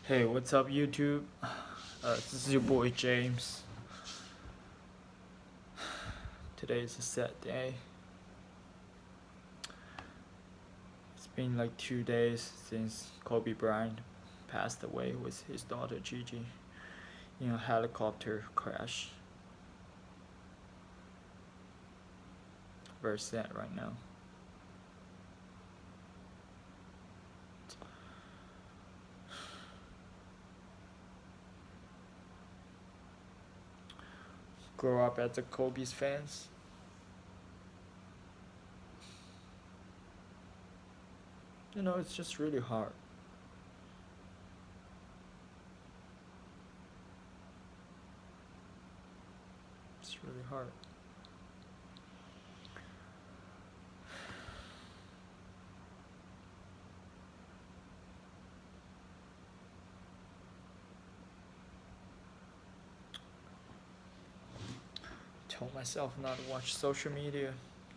Hey, what's up, YouTube? This is your boy James. Today is a sad day. It's been like 2 days since Kobe Bryant passed away with his daughter Gigi in a helicopter crash. Very sad right now. Grow up as a Kobe's fans. It's just really hard. It's really hard. Told myself not to watch social media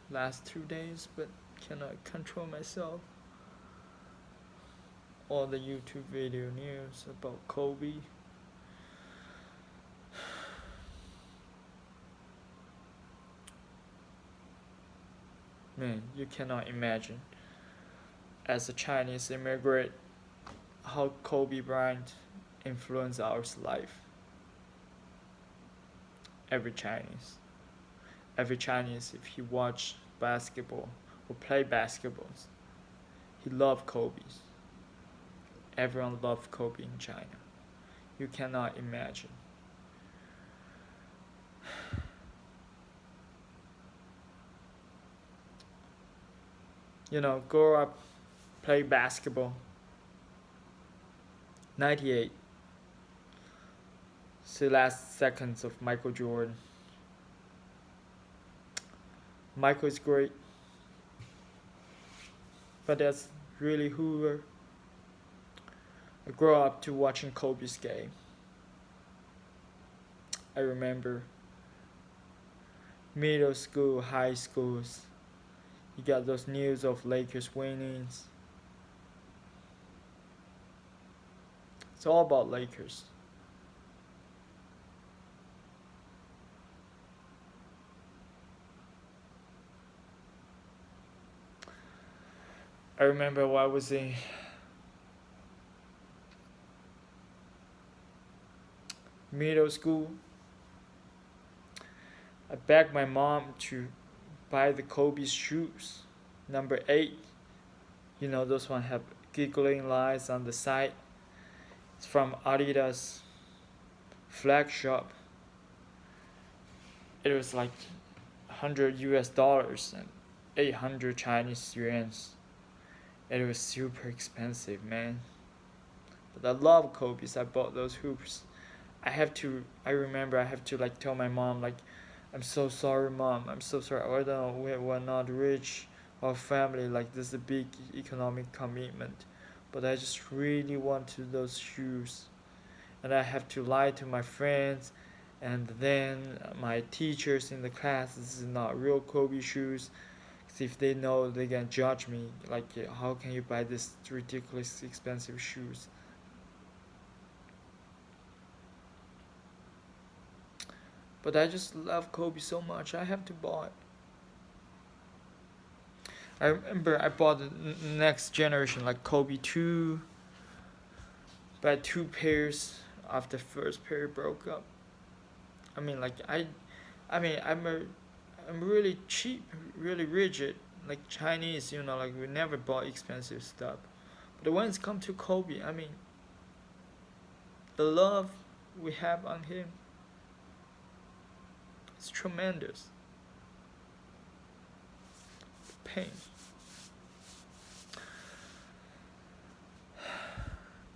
last 2 days, but cannot control myself. All the YouTube video news about Kobe. Man, you cannot imagine, as a Chinese immigrant, how Kobe Bryant influenced our life. Every Chinese. Every Chinese, if he watched basketball or play basketball, he loved Kobe. Everyone loved Kobe in China. You cannot imagine. Grow up, play basketball. 98. It's the last seconds of Michael Jordan. Michael is great, but that's really who I grew up to watching Kobe's game. I remember middle school, high schools. You got those news of Lakers winnings. It's all about Lakers. I remember when I was in middle school, I begged my mom to buy the Kobe shoes, number 8. Those one have giggling lines on the side. It's from Adidas flag shop. It was like $100 and 800 Chinese yuans. It was super expensive, man. But I love Kobe's. I bought those hoops. I remember I have to like tell my mom, like, I'm so sorry, mom. I'm so sorry. I don't know, we're not rich. Our family, like, this is a big economic commitment. But I just really wanted those shoes. And I have to lie to my friends and then my teachers in the class. This is not real Kobe shoes. If they know, they can judge me. Like, how can you buy this ridiculously expensive shoes? But I just love Kobe so much. I have to buy it. I remember I bought the next generation, like Kobe 2, but 2 pairs after the first pair broke up. I mean, like, I mean, I'm really cheap, really rigid, like Chinese, like we never bought expensive stuff. But when it's come to Kobe, I mean, the love we have on him, it's tremendous. Pain.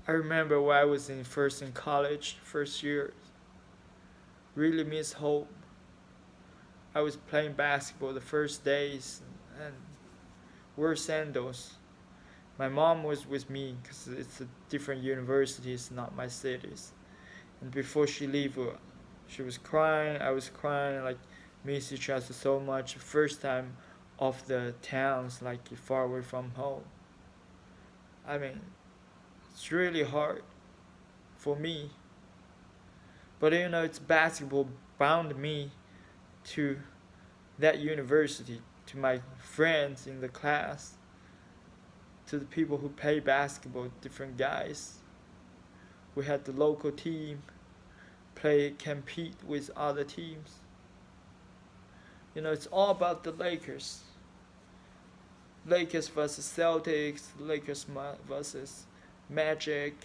I remember when I was in college, first year, really miss home. I was playing basketball the first days and wore sandals. My mom was with me because it's a different university, it's not my cities. And before she leave, she was crying, I was crying, like, miss each other so much. First time off the towns, like far away from home. I mean, it's really hard. for me. But it's basketball bound me to that university, to my friends in the class, to the people who play basketball, different guys. We had the local team compete with other teams. It's all about the Lakers. Lakers versus Celtics, Lakers versus Magic.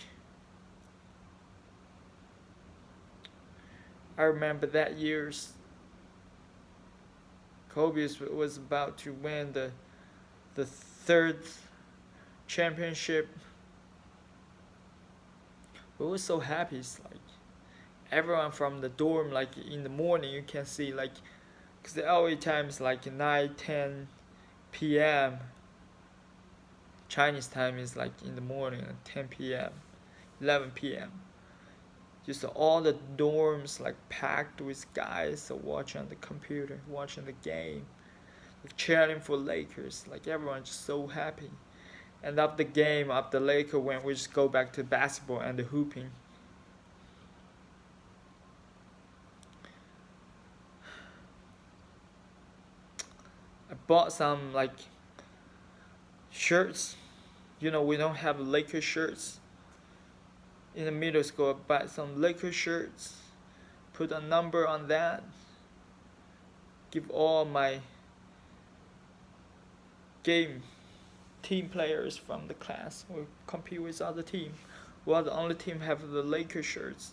I remember that year's Kobe was about to win the third championship. We were so happy. It's like everyone from the dorm, like in the morning, you can see like, cause the LA time is like 9, 10 p.m. Chinese time is like in the morning at 10 p.m., 11 p.m. Just all the dorms like packed with guys watching on the computer, watching the game, like cheering for Lakers. Like everyone's just so happy. And after the game, after the Lakers win, we just go back to basketball and the hooping. I bought some like shirts. We don't have Lakers shirts. In the middle school, I bought some Lakers shirts, put a number on that, give all my game team players from the class will compete with other team. Well, the only team have the Lakers shirts.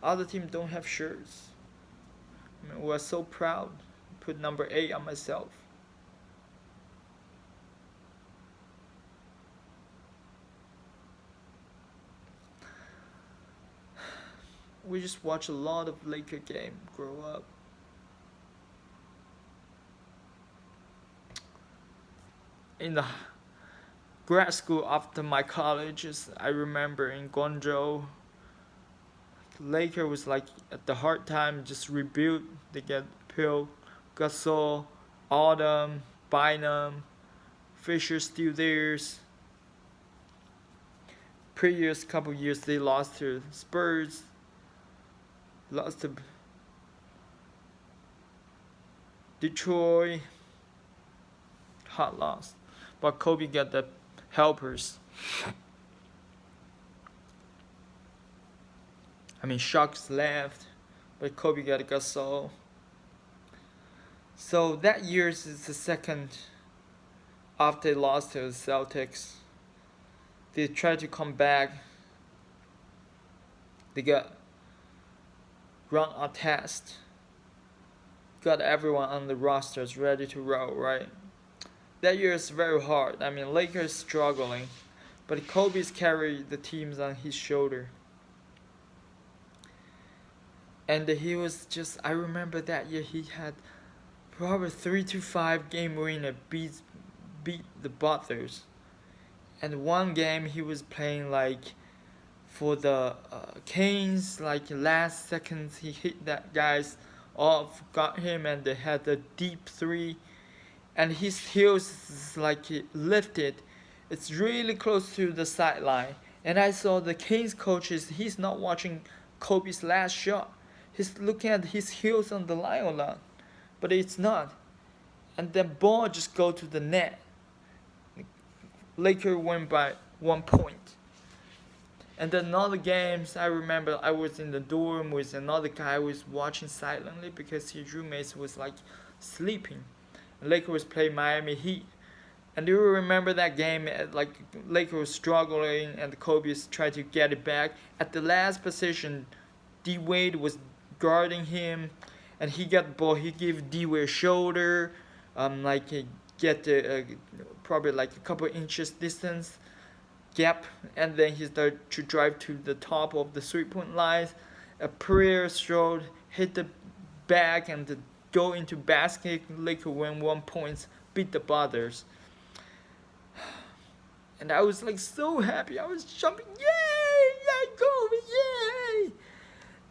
Other team don't have shirts. We're so proud. Put number 8 on myself. We just watch a lot of Laker game grow up. In the grad school after my colleges, I remember in Guangzhou, Laker was like at the hard time, just rebuild. They get Phil, Gasol, Autumn, Bynum, Fisher still theirs. Previous couple years they lost to Spurs, lost to Detroit. Hot loss. But Kobe got the helpers. Sharks left, but Kobe got Gasol. So that year is the second after they lost to the Celtics. They tried to come back. They got run a test. Got everyone on the rosters ready to roll, right? That year is very hard. Lakers struggling, but Kobe's carried the teams on his shoulder. And he was just, I remember that year he had probably 3-5 game winner beat the Butlers. And one game he was playing like for the Kings, like last seconds he hit that guy's off, got him, and they had a deep 3. And his heels is like lifted. It's really close to the sideline. And I saw the Kings coaches, he's not watching Kobe's last shot. He's looking at his heels on the line a lot. But it's not. And the ball just go to the net. Lakers win by 1 point. And then another games, I remember I was in the dorm with another guy who was watching silently because his roommates was like sleeping. Lakers play Miami Heat. And do you remember that game? Like Lakers was struggling and Kobe tried to get it back. At the last position, D Wade was guarding him, and he got the ball. He gave D Wade a shoulder, get probably like a couple inches distance gap, and then he started to drive to the top of the 3-point line. A prayer stroke hit the back and go into basket. Lakers win 1 point, beat the Butlers. And I was like so happy. I was jumping, yay, Kobe, yay!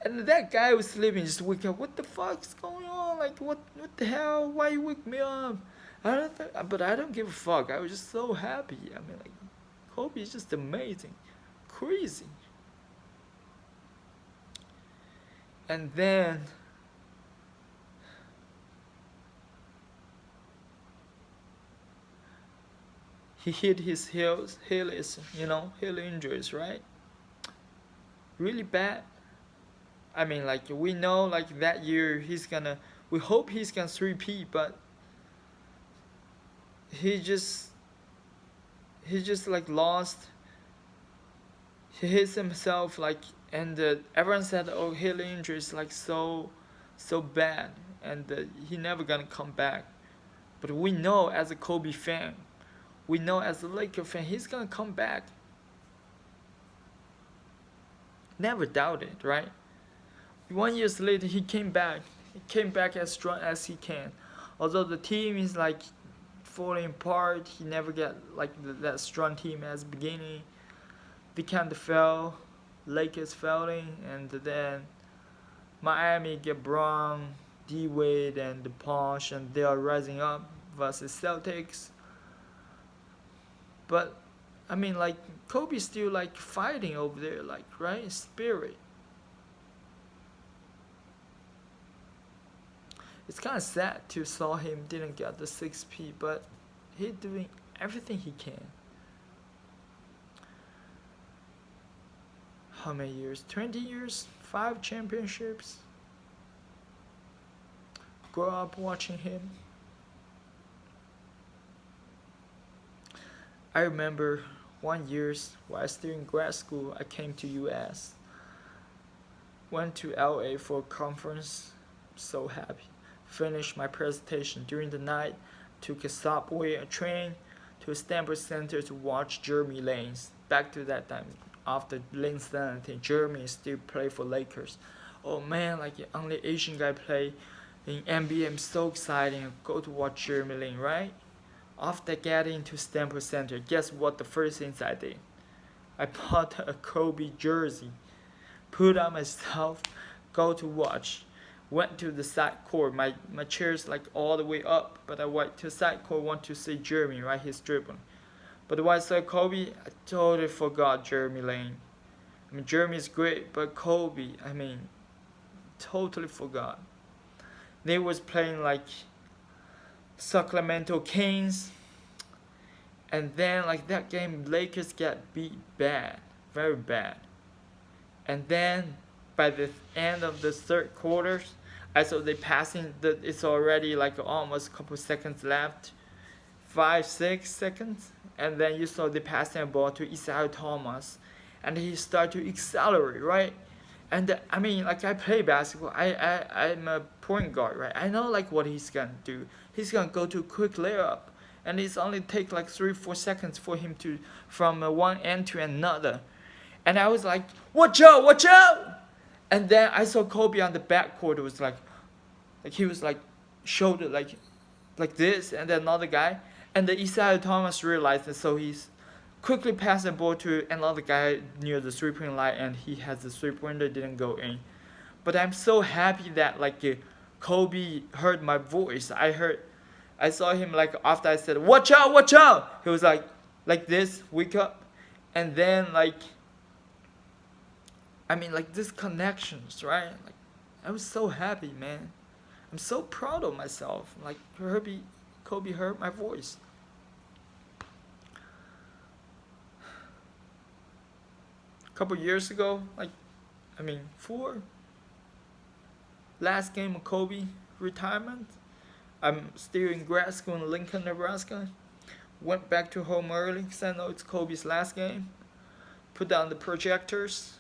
And that guy was sleeping, just wake up. What the fuck's going on? Like what the hell? Why you wake me up? But I don't give a fuck. I was just so happy. Kobe is just amazing. crazy. And then he hit his Achilles, heel injuries, right? Really bad. I mean, like we know, like that year we hope he's gonna repeat, but he just, he just like lost. He hits himself like, and everyone said, oh, heel injury is like so bad, and he never gonna come back. But we know as a Kobe fan, we know as a Laker fan, he's gonna come back. Never doubt it, right? 1 year later, he came back. He came back as strong as he can. Although the team is like falling apart, he never get like that strong team as beginning. They kind of fell. Lakers failing, and then Miami get Brown, D Wade, and the Posh, and they are rising up versus Celtics. But I mean, like Kobe's still like fighting over there, like right spirit. It's kind of sad to saw him didn't get the 6P, but he's doing everything he can. How many years? 20 years? 5 championships? Grow up watching him. I remember 1 year while still in grad school, I came to US. Went to LA for a conference. So happy. Finished my presentation during the night. Took a subway, a train to Stanford Center to watch Jeremy Lane's. Back to that time, after Lane's sanity, Jeremy still play for Lakers. Oh man, like the only Asian guy play in NBA. I'm so excited. Go to watch Jeremy Lane, right? After getting to Stanford Center, guess what the first things I did? I bought a Kobe jersey, put on myself, go to watch. Went to the side court. My chair's like all the way up, but I went to side court, want to see Jeremy, right? He's dribbling. But when I saw Kobe, I totally forgot Jeremy Lane. I mean, Jeremy's great, but Kobe, I mean, totally forgot. They was playing like Sacramento Kings, and then like that game, Lakers get beat bad, very bad. And then by the end of the third quarter, I saw they passing. It's already like almost a couple seconds left, 5-6 seconds, and then you saw they passing a ball to Isaiah Thomas, and he started to accelerate, right? And I mean, like I play basketball. I'm a point guard, right? I know like what he's gonna do. He's gonna go to a quick layup, and it's only take like 3-4 seconds for him to from one end to another. And I was like, watch out, watch out! And then I saw Kobe on the backcourt. It was like he was like shoulder like this, and then another guy. And the Isaiah Thomas realized it, so he's quickly passed the ball to another guy near the 3-point line, and he has the 3-pointer, didn't go in. But I'm so happy that like Kobe heard my voice. I saw him like after I said, watch out, watch out! He was like this, wake up. And then like, I mean like this connections, right? Like I was so happy, man. I'm so proud of myself. Like Kobe heard my voice. A couple years ago, last game of Kobe retirement. I'm still in grad school in Lincoln, Nebraska. Went back to home early because I know it's Kobe's last game. Put down the projectors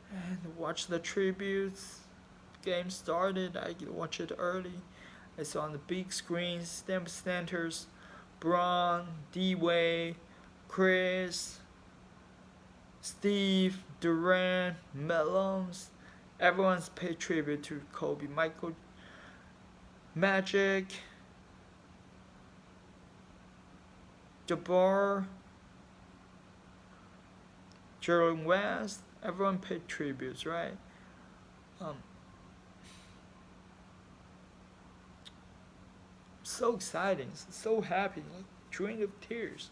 and watch the tributes. Game started. I watch it early. I saw on the big screen, Stanford Centers, Braun, D-Way, Chris, Steve, Durant, Melons. Everyone's paid tribute to Kobe. Michael, Magic, Jabbar, Jerome West. Everyone paid tributes, right? So exciting, so happy, like drained of tears.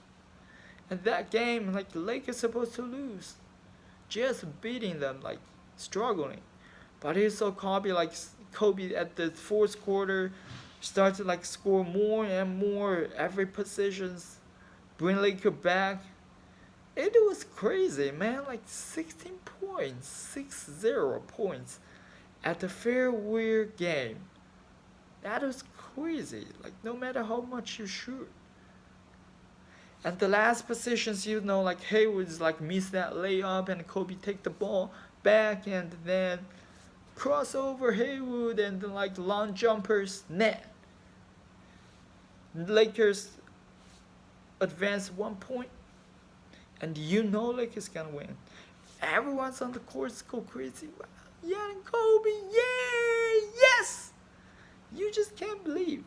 And that game, like the Lakers supposed to lose, just beating them, like struggling. But he saw Kobe, like Kobe at the fourth quarter, started like score more and more every possessions, bring Lakers back. It was crazy, man. Like 16 points, 6-0 points at the farewell game. That was crazy. Like no matter how much you shoot. And the last positions, like Hayward's like miss that layup and Kobe take the ball back and then crossover Haywood and then like long jumpers net. Lakers advance 1 point and Lakers gonna win. Everyone's on the court go crazy. Yeah, Kobe, yay, yes! You just can't believe.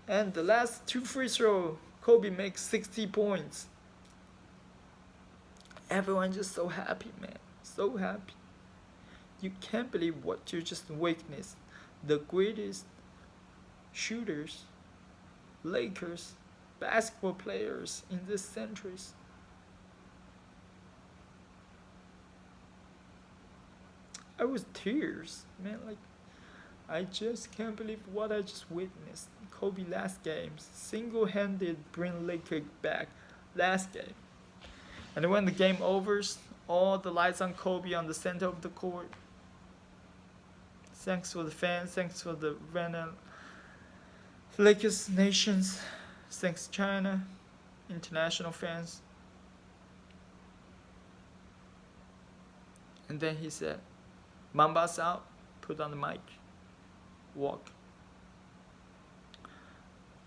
And the last two free throw, Kobe makes 60 points. Everyone just so happy, man. So happy. You can't believe what you just witnessed. The greatest shooters, Lakers, basketball players in this centuries. I was tears, man. Like, I just can't believe what I just witnessed. Kobe last games, single-handed bring Lakers back last game. And when the game overs, all the lights on Kobe on the center of the court. Thanks for the fans, thanks for the random Lakers nations, thanks China, international fans. And then he said, Mamba's out, put on the mic, walk.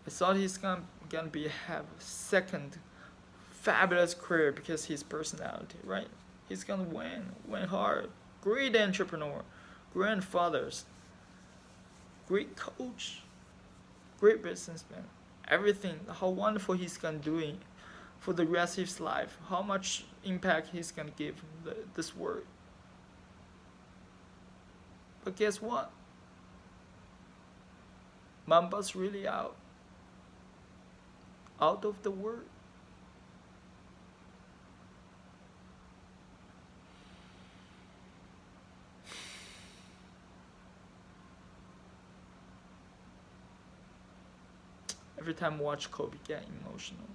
I thought he's gonna have a second fabulous career because his personality, right? He's gonna win hard. Great entrepreneur, grandfathers, great coach, great businessman. Everything, how wonderful he's gonna do for the rest of his life. How much impact he's gonna give this world. But guess what? Mamba's really out of the world. Every time I watch Kobe get emotional.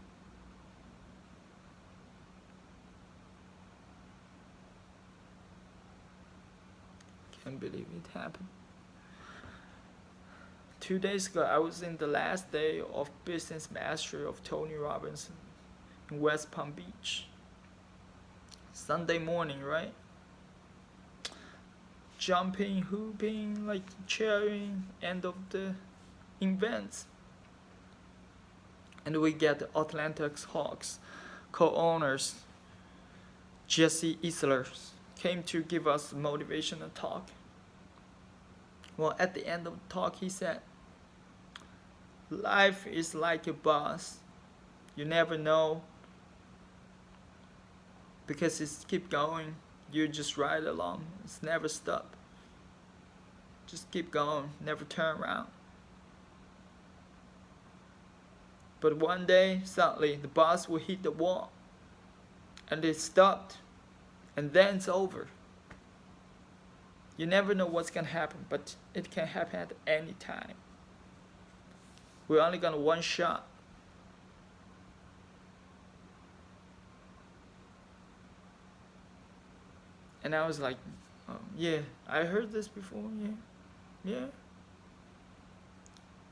Can't believe it happened. 2 days ago, I was in the last day of business mastery of Tony Robbins in West Palm Beach. Sunday morning, right? Jumping, hooping, like cheering, end of the event. And we get the Atlanta Hawks co-owners, Jesse Isler, came to give us a motivational talk. Well, at the end of the talk, he said, life is like a bus. You never know because it's keep going. You just ride along. It's never stop. Just keep going. Never turn around. But one day, suddenly, the bus will hit the wall. And it stopped. And then it's over. You never know what's going to happen, but it can happen at any time. We're only got one shot. And I was like, oh, yeah, I heard this before, yeah.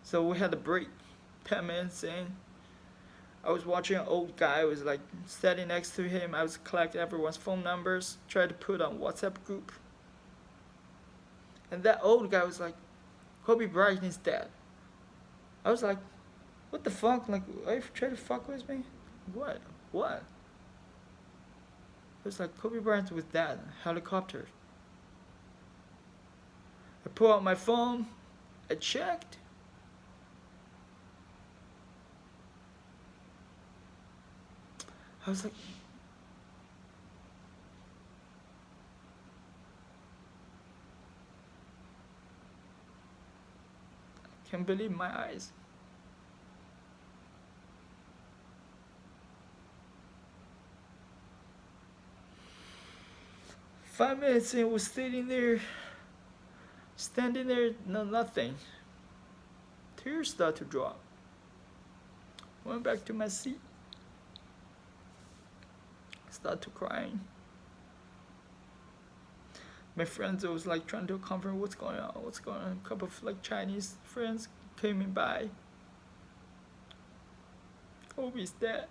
So we had a break, 10 minutes in. I was watching an old guy who was like standing next to him. I was collecting everyone's phone numbers, tried to put on WhatsApp group. And that old guy was like, Kobe Bryant is dead. I was like, what the fuck? Like, are you trying to fuck with me? What? It was like, Kobe Bryant was dead. Helicopter. I pulled out my phone. I checked. I was like, I can't believe my eyes. 5 minutes in, was sitting there, standing there, no nothing. Tears start to drop. Went back to my seat. Start to crying. My friends was like trying to comfort, what's going on, what's going on. A couple of like Chinese friends came in by. Kobe's dead.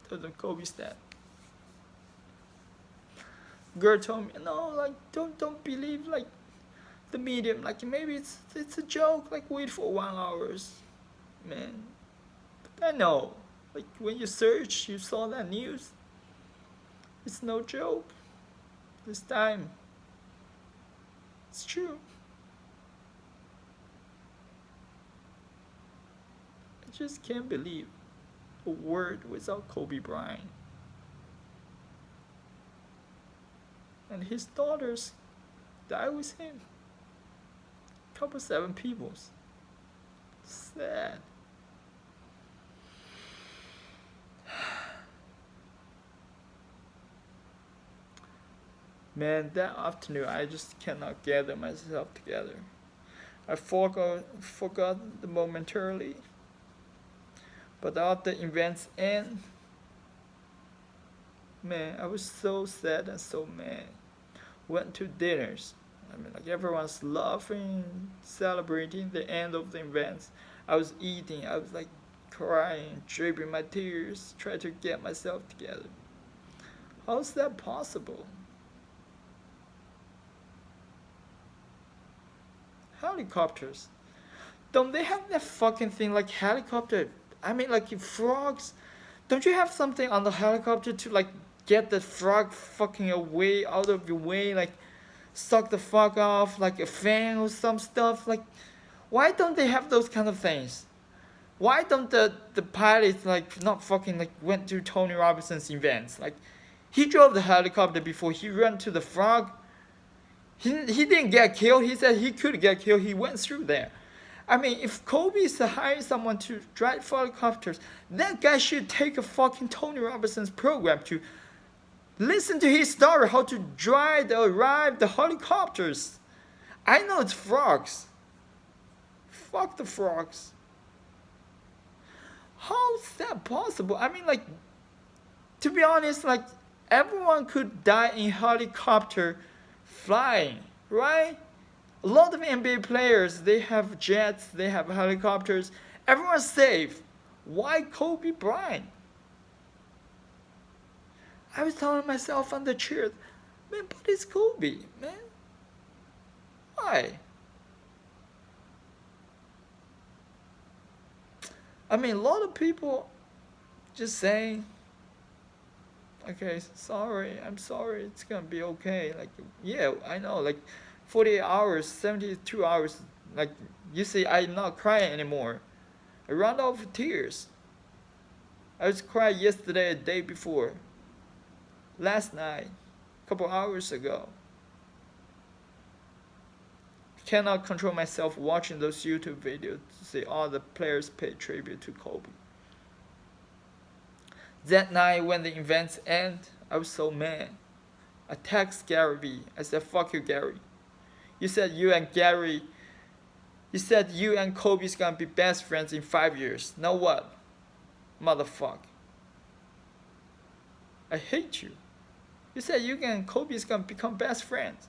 Told them Kobe's dead. Girl told me, no, like don't believe like the medium, like maybe it's a joke, like wait for 1 hour. Man, but I know, like when you search, you saw that news. It's no joke. This time, it's true. I just can't believe a word without Kobe Bryant. And his daughters died with him. Couple 7 people. Sad. Man, that afternoon I just cannot gather myself together. I forgot the momentarily. But after the events end, man, I was so sad and so mad. Went to dinners. I mean, like everyone's laughing, celebrating the end of the events. I was eating. I was like crying, dripping my tears, trying to get myself together. How's that possible? Helicopters. Don't they have that fucking thing like helicopter? I mean, like frogs. Don't you have something on the helicopter to like get the frog fucking away out of your way, like suck the fuck off, like a fan or some stuff? Like, why don't they have those kind of things? Why don't the pilots like not fucking like went to Tony Robinson's events? Like, he drove the helicopter before he ran to the frog. He didn't get killed. He said he could get killed. He went through there. I mean, if Kobe is hiring someone to drive helicopters, that guy should take a fucking Tony Robinson's program to listen to his story, how to ride the helicopters. I know it's frogs. Fuck the frogs. How's that possible? I mean, like, to be honest, like, everyone could die in helicopter flying, right? A lot of NBA players, they have jets, they have helicopters. Everyone's safe. Why Kobe Bryant? I was telling myself on the chair, man, but it's Kobe, man. Why? I mean, a lot of people just saying, okay, sorry, I'm sorry, it's gonna be okay. Like, yeah, I know, like 48 hours, 72 hours, like you see, I'm not crying anymore. I run out of tears. I was crying yesterday, a day before. Last night, a couple hours ago. Cannot control myself watching those YouTube videos to see all the players pay tribute to Kobe. That night when the events end, I was so mad. I text Gary V. I said, fuck you, Gary. You said you and Kobe's gonna be best friends in 5 years. Now what? Motherfucker. I hate you. You said you and Kobe's gonna become best friends.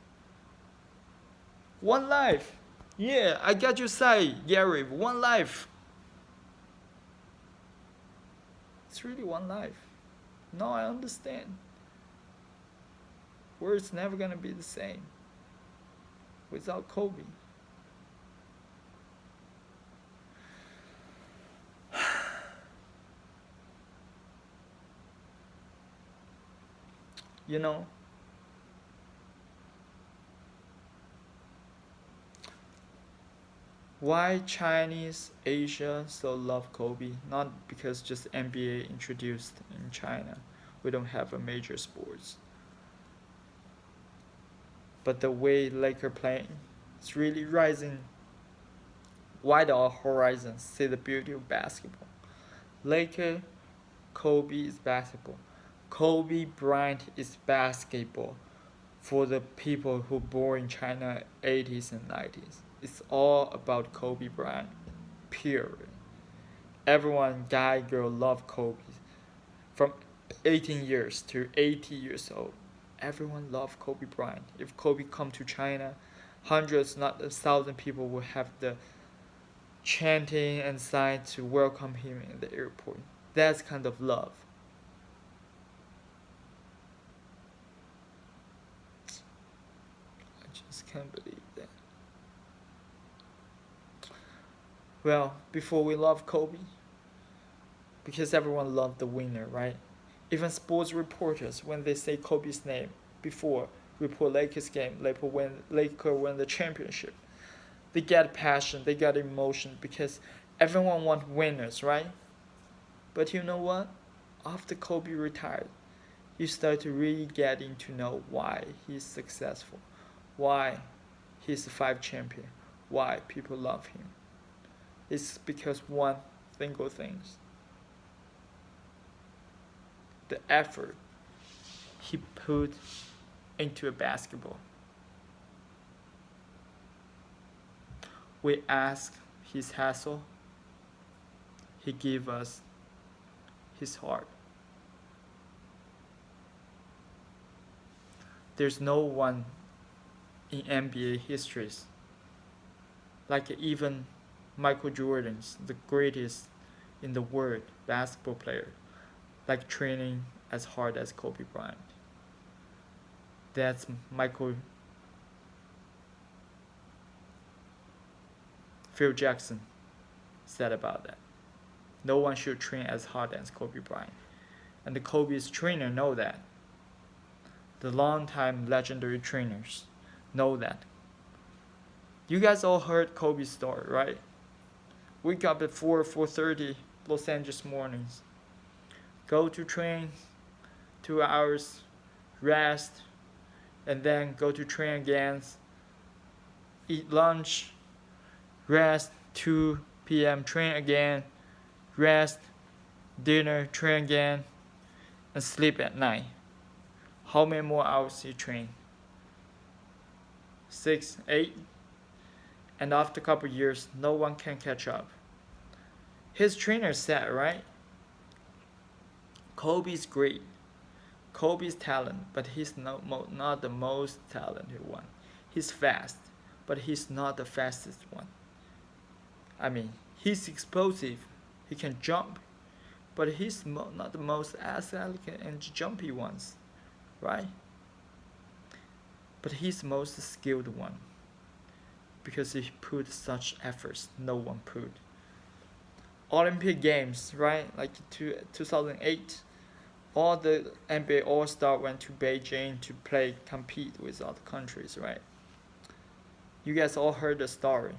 One life. Yeah, I got your side, Gary. One life. It's really one life. No, I understand. World's never gonna be the same without Kobe. You know, why Chinese Asia so love Kobe? Not because just NBA introduced in China. We don't have a major sports. But the way Laker playing, it's really rising wide our horizons. See the beauty of basketball. Laker, Kobe is basketball. Kobe Bryant is basketball for the people who born in China 80s and 90s. It's all about Kobe Bryant. Period. Everyone, guy, girl, love Kobe. From 18 years to 80 years old, everyone love Kobe Bryant. If Kobe come to China, hundreds, not a thousand people will have the chanting and sign to welcome him in the airport. That's kind of love. I just can't believe that. Well, before we love Kobe, because everyone loved the winner, right? Even sports reporters, when they say Kobe's name before report Lakers game, Laker win the championship, they get passion, they get emotion because everyone want winners, right? But you know what? After Kobe retired, you start to really getting to know why he's successful, why he's a five champion, why people love him. It's because one single thing: the effort he put into a basketball. We ask his hustle, he gave us his heart. There's no one in NBA histories like even Michael Jordan's the greatest in the world basketball player, like training as hard as Kobe Bryant. That's Michael Phil Jackson said about that. No one should train as hard as Kobe Bryant. And the Kobe's trainer know that. The long-time legendary trainers know that. You guys all heard Kobe's story, right? Wake up at 4:30 Los Angeles mornings. Go to train, 2 hours, rest, and then go to train again, eat lunch, rest, 2 p.m. train again, rest, dinner, train again, and sleep at night. How many more hours you train? 6, 8? And after a couple years, no one can catch up. His trainer said, right? Kobe's great. Kobe's talent, but he's not the most talented one. He's fast, but he's not the fastest one. I mean, he's explosive. He can jump, but he's not the most athletic and jumpy ones, right? But he's the most skilled one because he put such efforts no one put. Olympic Games, right? Like 2008, all the NBA All-Star went to Beijing to compete with other countries, right? You guys all heard the story.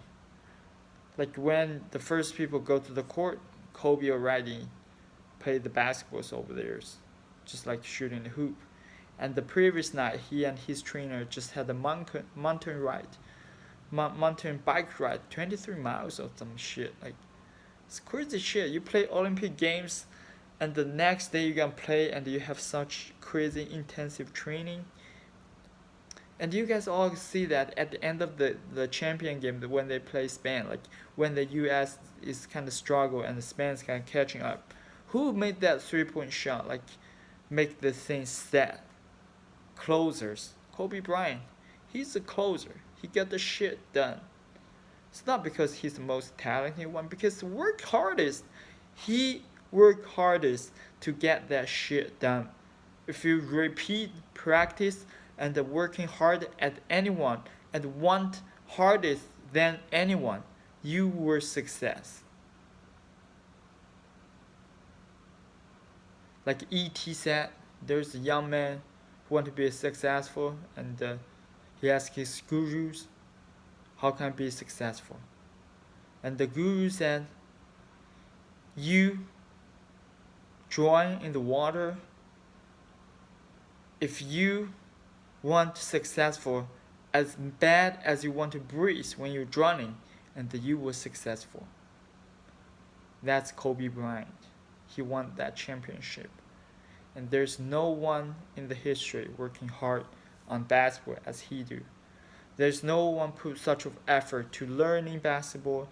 Like when the first people go to the court, Kobe already played the basketballs over there, just like shooting the hoop. And the previous night, he and his trainer just had a mountain bike ride, 23 miles or some shit. Like, it's crazy shit. You play Olympic Games, and the next day you can play, and you have such crazy intensive training. And you guys all see that at the end of the champion game, when they play Spain, like when the US is kind of struggle and the Spain's kind of catching up, who made that 3-point shot, like make the thing set? Closers. Kobe Bryant. He's a closer. He got the shit done. It's not because he's the most talented one, because he worked hardest to get that shit done. If you repeat practice and working hard at anyone and want hardest than anyone, you were success. Like E.T. said, there's a young man who want to be successful, and he asked his gurus, how can I be successful? And the guru said, you join in the water. If you want successful as bad as you want to breathe when you're drowning, and you were successful. That's Kobe Bryant. he won that championship. And there's no one in the history working hard on basketball as he do. There's no one put such of effort to learning basketball,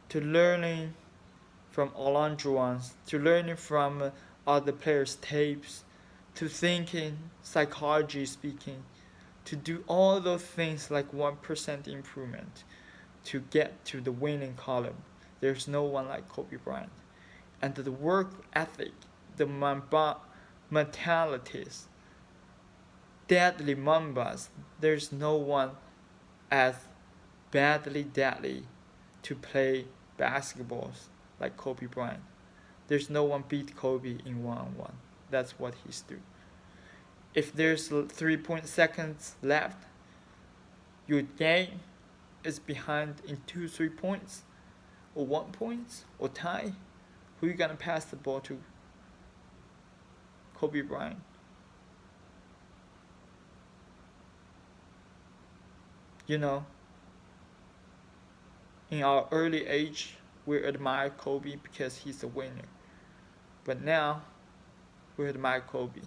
to learning from Alain Jouan's, to learning from other players' tapes, to thinking, psychology speaking, to do all those things like 1% improvement to get to the winning column. There's no one like Kobe Bryant. And the work ethic, the mentalities, deadly mambas, there's no one as badly deadly to play basketballs like Kobe Bryant. There's no one beat Kobe in one-on-one. That's what he's do. If there's 3 seconds left, your game is behind in 2-3 points, or 1 point, or tie. Who you gonna pass the ball to? Kobe Bryant. You know, in our early age, we admire Kobe because he's a winner. But now, we admire Kobe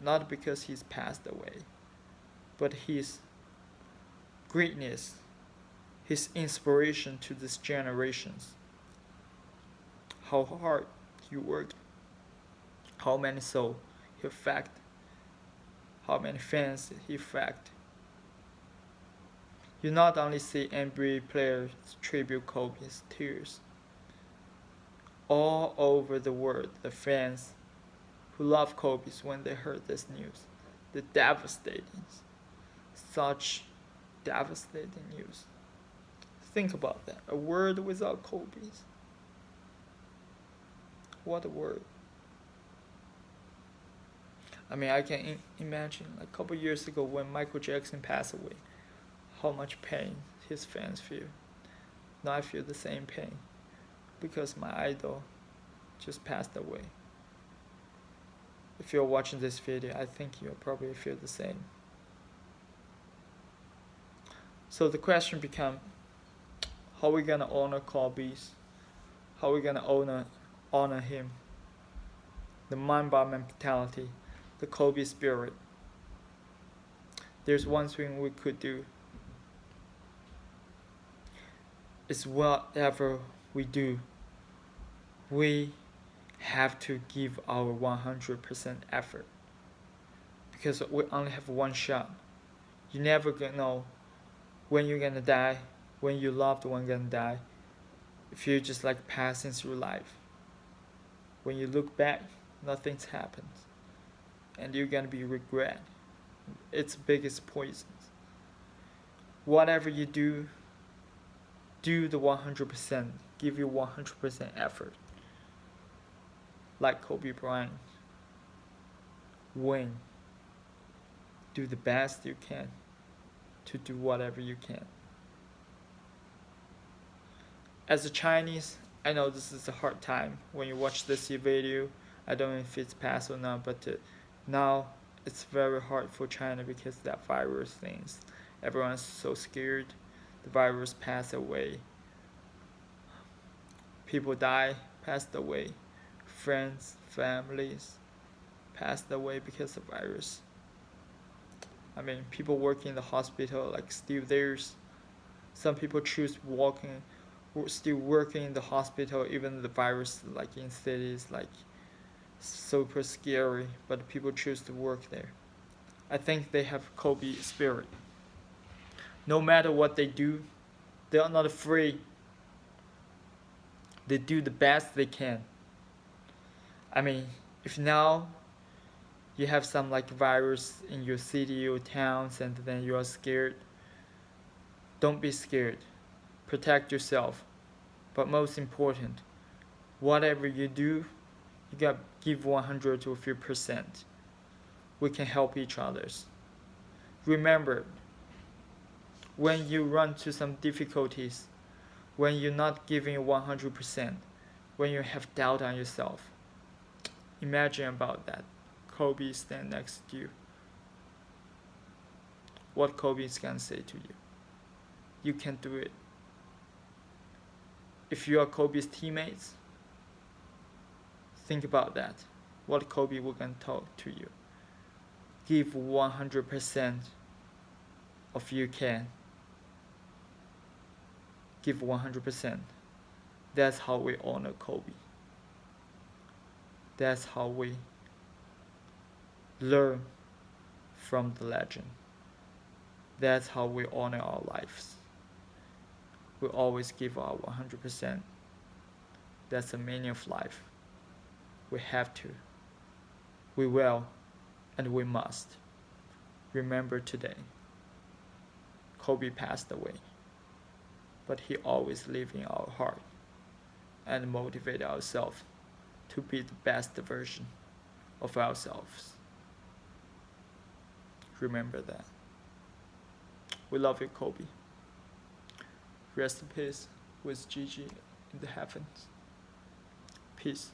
not because he's passed away, but his greatness, his inspiration to these generations. How hard he worked, how many souls he affected, how many fans he affected. You not only see NBA players tribute Kobe's tears. All over the world, the fans who love Kobe's when they heard this news. The devastating, such devastating news. Think about that. A world without Kobe's. What a word. I mean, I can imagine like a couple years ago when Michael Jackson passed away, how much pain his fans feel. Now I feel the same pain because my idol just passed away. If you're watching this video, I think you'll probably feel the same. So the question becomes, how are we gonna honor Kobe's? How are we gonna honor him? The Mamba mentality, the Kobe spirit. There's one thing we could do. Is whatever we do, we have to give our 100% effort. Because we only have one shot. You never gonna know when you're gonna die, when your loved one gonna die, if you're just like passing through life. When you look back, nothing's happened. And you're gonna be regret. It's the biggest poison. Whatever you do the 100%. Give your 100% effort. Like Kobe Bryant. Win. Do the best you can to do whatever you can. As a Chinese, I know this is a hard time when you watch this video. I don't know if it's passed or not, but now it's very hard for China because that virus things. Everyone's so scared. The virus passed away. People die, passed away. Friends, families passed away because of virus. I mean, people working in the hospital, like still there's some people choose still working in the hospital, even the virus like in cities like super scary, but people choose to work there. I think they have Kobe spirit. No matter what they do, they are not afraid. They do the best they can. I mean, if now you have some like virus in your city or towns and then you are scared, don't be scared. Protect yourself. But most important, whatever you do, you gotta give 100 to a few percent. We can help each others. Remember, when you run to some difficulties, when you're not giving 100%, when you have doubt on yourself, imagine about that. Kobe stand next to you. What Kobe is gonna say to you? You can do it. If you are Kobe's teammates, Think about that. What Kobe was gonna talk to you. Give 100% of you can. Give 100%. That's how we honor Kobe. That's how we learn from the legend. That's how we honor our lives. We always give our 100%. That's the meaning of life. We have to, we will, and we must remember today. Kobe passed away, but he always lived in our heart and motivated ourselves to be the best version of ourselves. Remember that. We love you, Kobe. Rest in peace with Gigi in the heavens. Peace.